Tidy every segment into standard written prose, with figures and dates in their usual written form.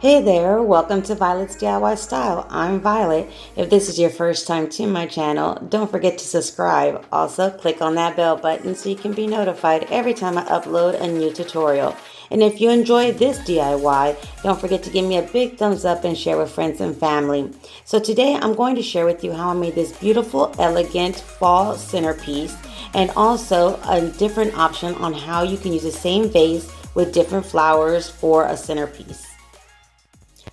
Hey there, welcome to Violet's DIY Style. I'm Violet. If this is your first time to my channel, don't forget to subscribe. Also, click on that bell button so you can be notified every time I upload a new tutorial. And if you enjoy this DIY, don't forget to give me a big thumbs up and share with friends and family. So today I'm going to share with you how I made this beautiful, elegant fall centerpiece, and also a different option on how you can use the same vase with different flowers for a centerpiece.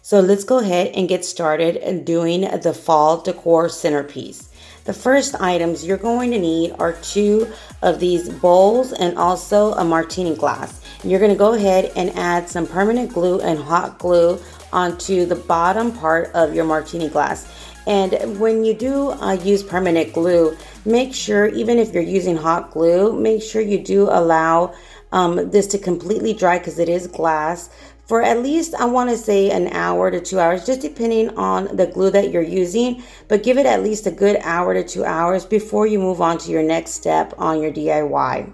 So let's go ahead and get started in doing the fall decor centerpiece. The first items you're going to need are two of these bowls and also a martini glass. You're going to go ahead and add some permanent glue and hot glue onto the bottom part of your martini glass. And when you do use permanent glue, make sure, even if you're using hot glue, make sure you do allow this to completely dry because it is glass for at least, I want to say, an hour to 2 hours, just depending on the glue that you're using. But give it at least a good hour to 2 hours before you move on to your next step on your DIY.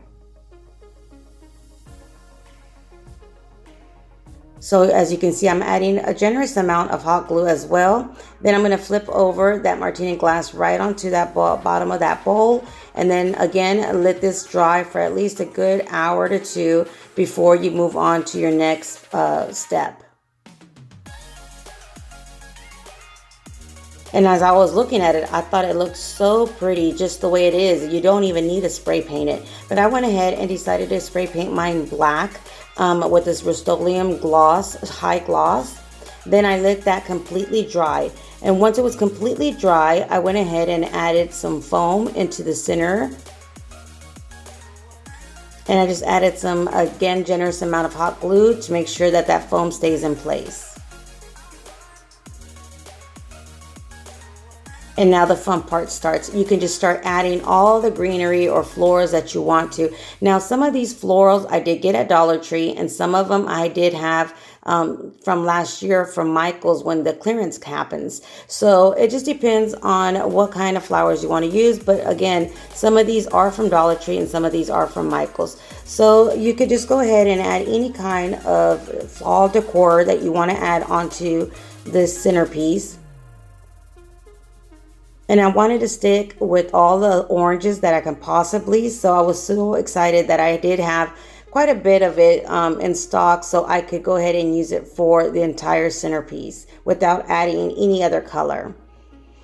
So as you can see, I'm adding a generous amount of hot glue as well. Then I'm going to flip over that martini glass right onto that bottom of that bowl. And then again, let this dry for at least a good hour to two before you move on to your next step. And as I was looking at it, I thought it looked so pretty just the way it is. You don't even need to spray paint it. But I went ahead and decided to spray paint mine black with this Rust-Oleum gloss, high gloss. Then I let that completely dry. And once it was completely dry, I went ahead and added some foam into the center. And I just added some, again, generous amount of hot glue to make sure that that foam stays in place. And now the fun part starts. You can just start adding all the greenery or florals that you want to. Now, some of these florals I did get at Dollar Tree, and some of them I did have from last year from Michael's when the clearance happens. So it just depends on what kind of flowers you want to use. But again, some of these are from Dollar Tree and some of these are from Michael's. So you could just go ahead and add any kind of fall decor that you want to add onto this centerpiece. And I wanted to stick with all the oranges that I can possibly. So I was so excited that I did have quite a bit of it in stock, so I could go ahead and use it for the entire centerpiece without adding any other color.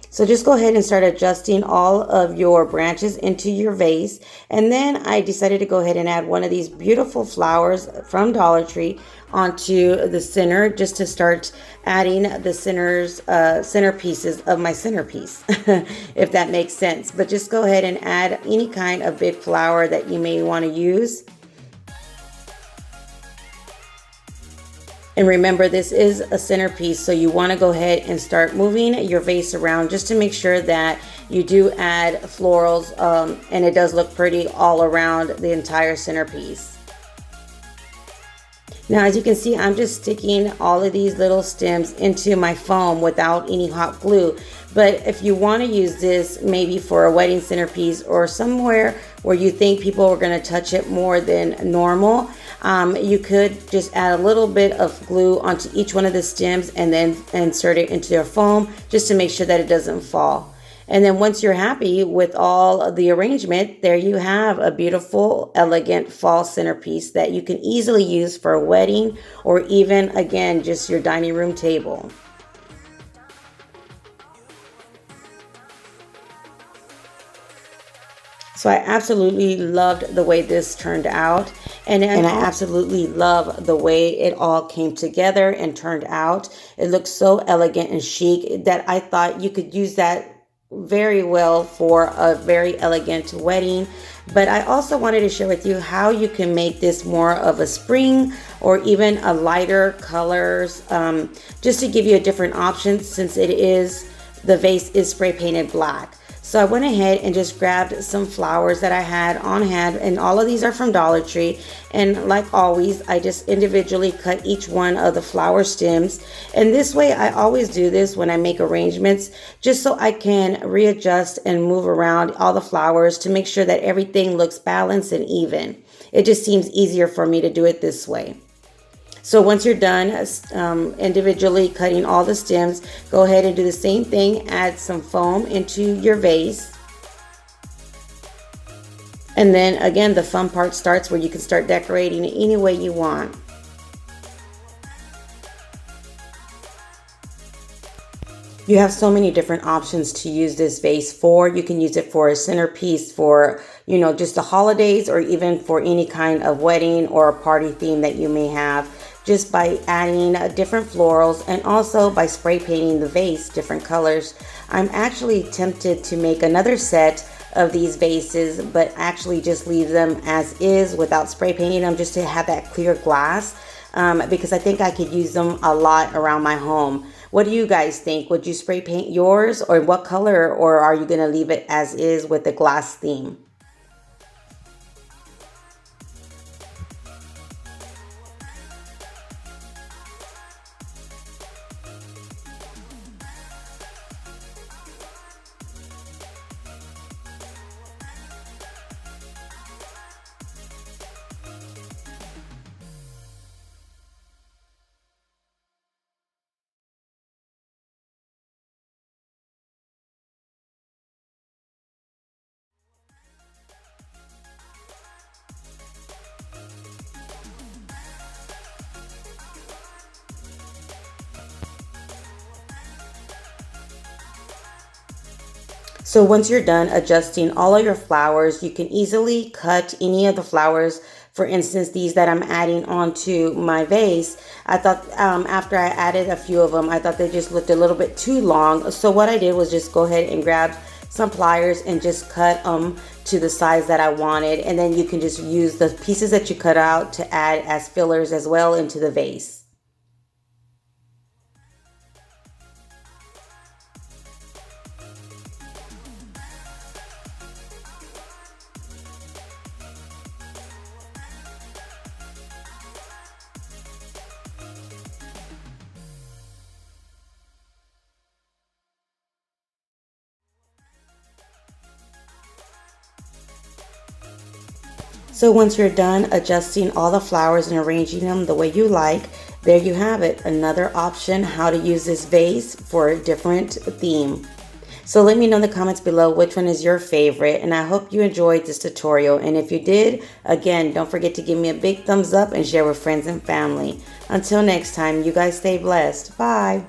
So just go ahead and start adjusting all of your branches into your vase. And then I decided to go ahead and add one of these beautiful flowers from Dollar Tree onto the center, just to start adding the center pieces of my centerpiece, if that makes sense. But just go ahead and add any kind of big flower that you may want to use. And remember, this is a centerpiece, so you want to go ahead and start moving your vase around just to make sure that you do add florals and it does look pretty all around the entire centerpiece. Now, as you can see, I'm just sticking all of these little stems into my foam without any hot glue. But if you want to use this maybe for a wedding centerpiece or somewhere where you think people are going to touch it more than normal, you could just add a little bit of glue onto each one of the stems and then insert it into your foam just to make sure that it doesn't fall. And then once you're happy with all of the arrangement, there you have a beautiful, elegant fall centerpiece that you can easily use for a wedding or even, again, just your dining room table. So I absolutely loved the way this turned out. And I absolutely love the way it all came together and turned out. It looks so elegant and chic that I thought you could use that very well for a very elegant wedding. But I also wanted to share with you how you can make this more of a spring or even a lighter colors, just to give you a different option, since the vase is spray painted black. So I went ahead and just grabbed some flowers that I had on hand, and all of these are from Dollar Tree. And like always, I just individually cut each one of the flower stems. And this way, I always do this when I make arrangements, just so I can readjust and move around all the flowers to make sure that everything looks balanced and even. It just seems easier for me to do it this way. So once you're done individually cutting all the stems, go ahead and do the same thing. Add some foam into your vase. And then again, the fun part starts where you can start decorating it any way you want. You have so many different options to use this vase for. You can use it for a centerpiece for, just the holidays, or even for any kind of wedding or a party theme that you may have, just by adding different florals and also by spray painting the vase different colors. I'm actually tempted to make another set of these vases, but actually just leave them as is without spray painting them, just to have that clear glass, because I think I could use them a lot around my home. What do you guys think? Would you spray paint yours, or what color, or are you going to leave it as is with the glass theme? So once you're done adjusting all of your flowers, you can easily cut any of the flowers. For instance, these that I'm adding onto my vase, I thought after I added a few of them, I thought they just looked a little bit too long. So what I did was just go ahead and grab some pliers and just cut them to the size that I wanted. And then you can just use the pieces that you cut out to add as fillers as well into the vase. So once you're done adjusting all the flowers and arranging them the way you like, there you have it. Another option how to use this vase for a different theme. So let me know in the comments below which one is your favorite, and I hope you enjoyed this tutorial. And if you did, again, don't forget to give me a big thumbs up and share with friends and family. Until next time, you guys stay blessed. Bye.